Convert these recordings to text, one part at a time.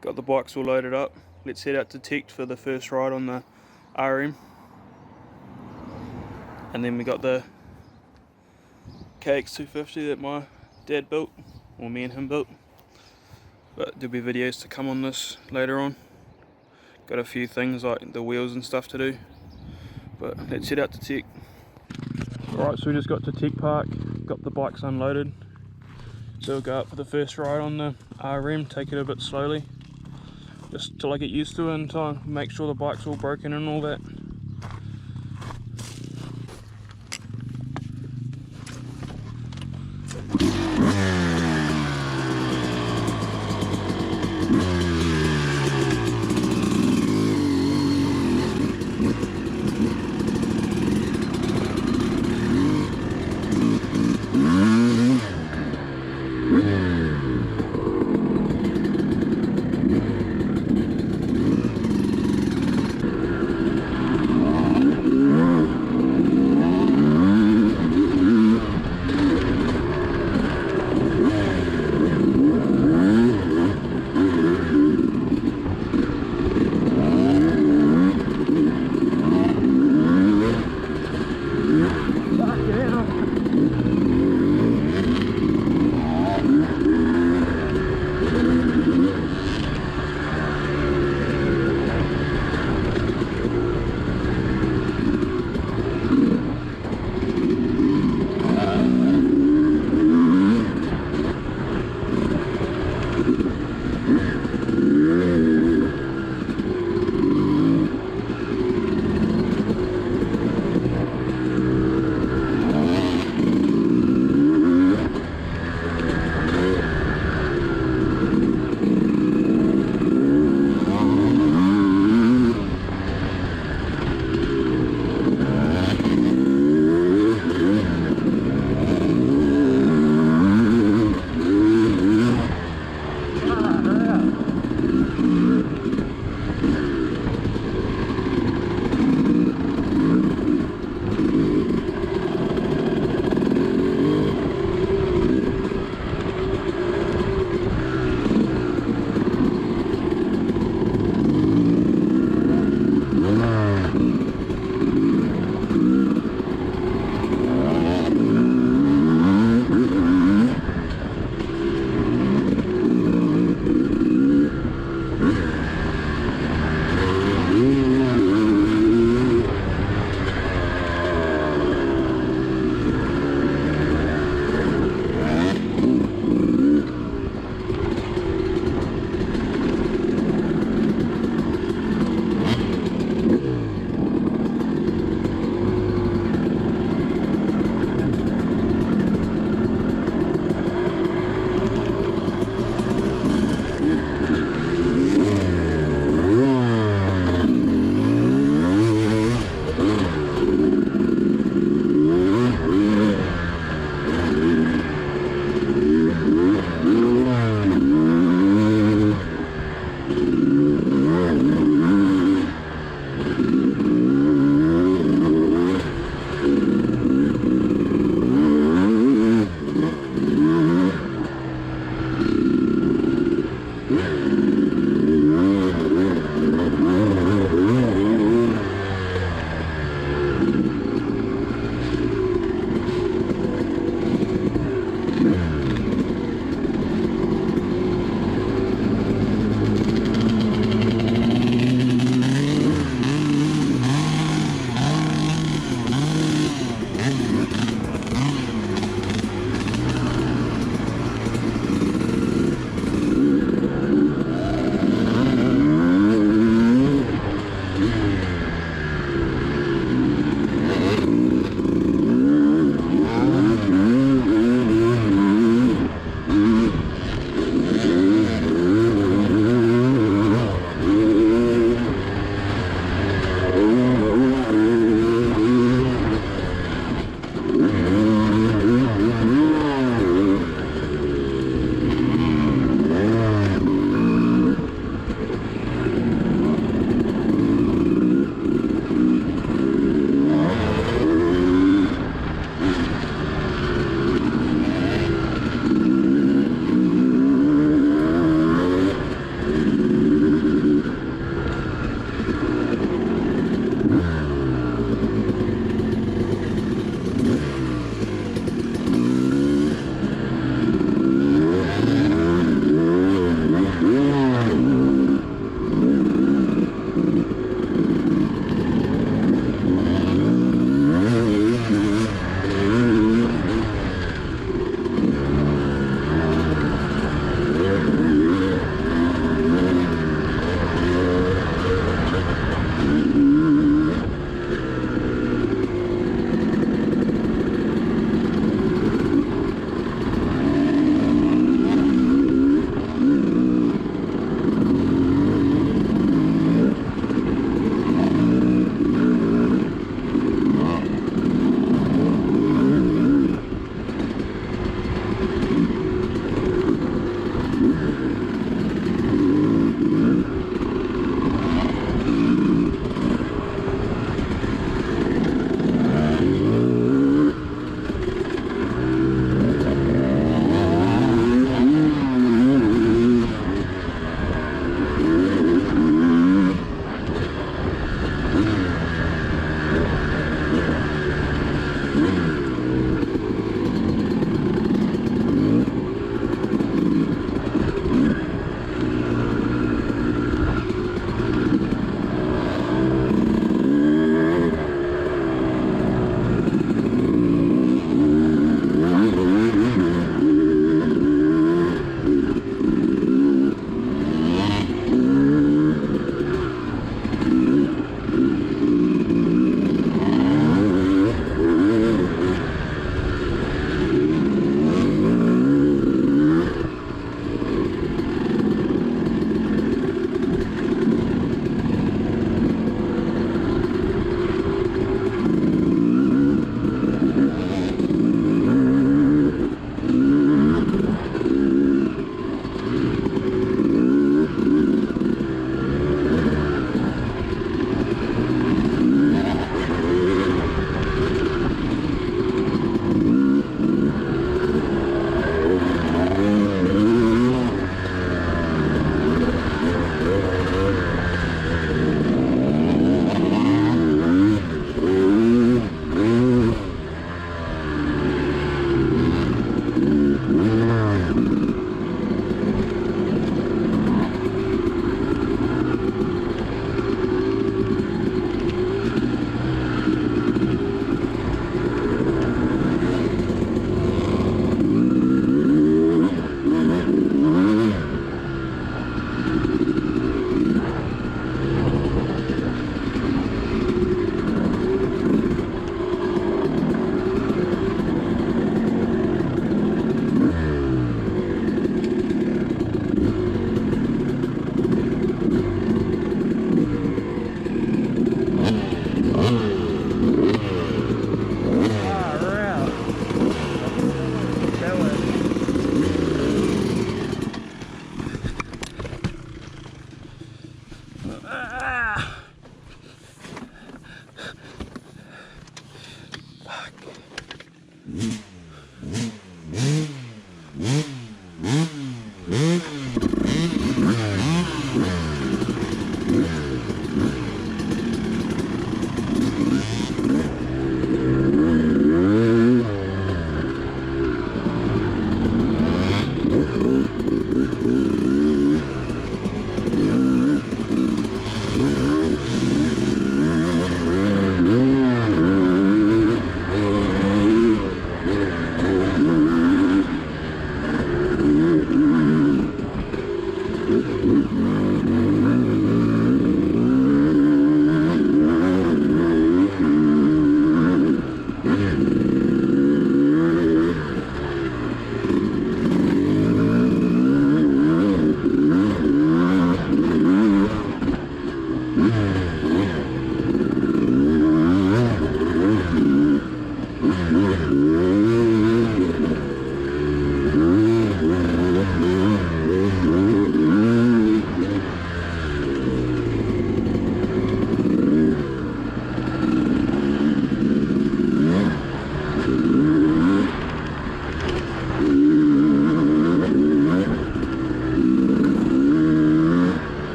Got the bikes all loaded up. Let's head out to Techt for the first ride on the RM. And then we got the KX250 that my dad built, or me and him built. But there'll be videos to come on this later on. Got a few things like the wheels and stuff to do. But let's head out to Techt. Alright, so we just got to Techt Park, got the bikes unloaded. So we'll go out for the first ride on the RM, take it a bit slowly. Just till I get used to it and to make sure the bike's all broken and all that.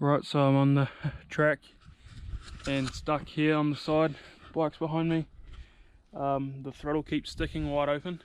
Right, so I'm on the track and stuck here on the side. Bike's behind me. The throttle keeps sticking wide open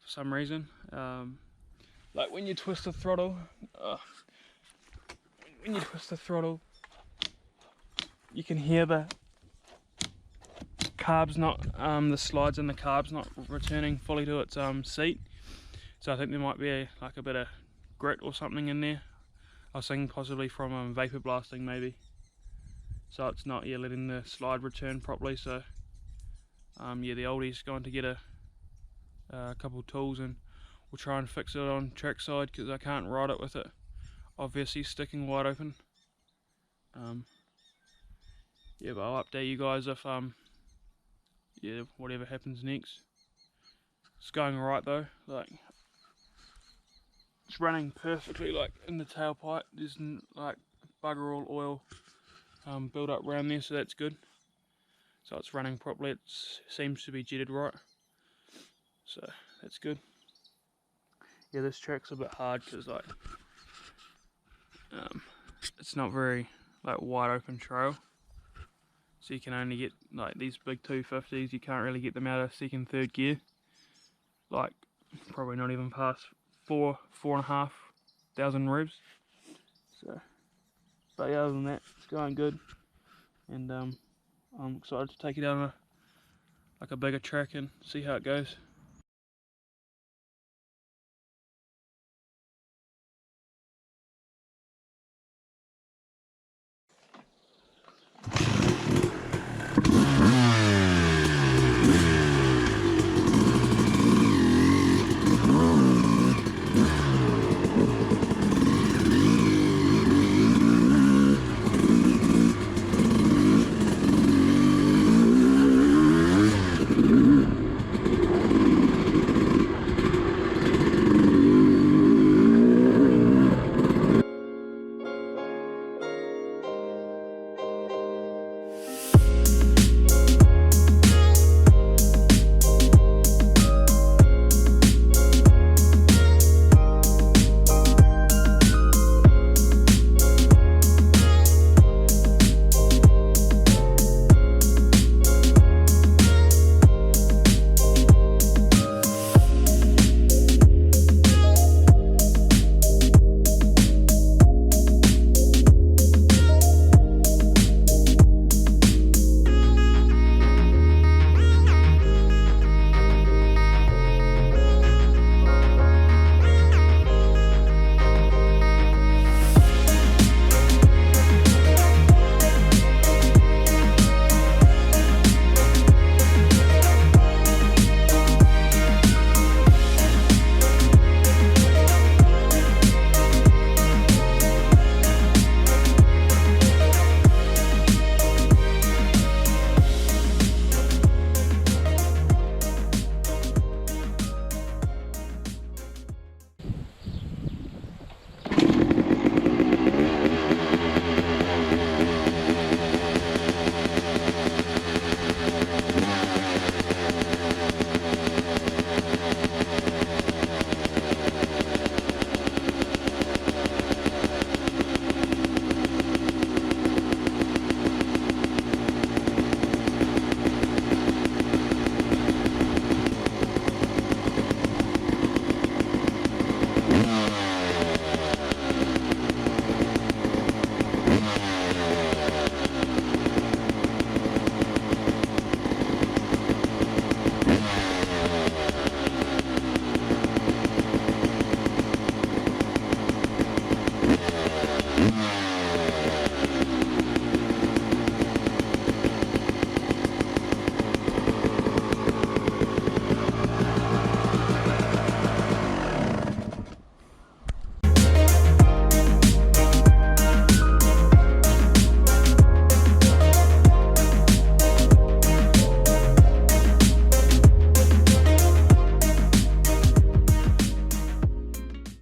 for some reason. Like when you twist the throttle, you can hear the carb's not, the slides in the carb's not returning fully to its seat. So I think there might be like a bit of grit or something in there. I was thinking possibly from vapor blasting maybe. So it's not letting the slide return properly. So yeah, the oldie's going to get a couple of tools and we'll try and fix it on trackside because I can't ride it with it obviously sticking wide open. Yeah, but I'll update you guys if yeah, whatever happens next. It's going alright though, like it's running perfectly, like in the tailpipe there's like bugger all oil built up around there, so that's good. So it's running properly, it seems to be jetted right, so that's good. Yeah, this track's a bit hard because like it's not very like wide open trail, so you can only get like these big 250s, you can't really get them out of second, third gear, like probably not even past 4,500 revs. So, but yeah, other than that, it's going good, and I'm excited to take it down like a bigger track and see how it goes.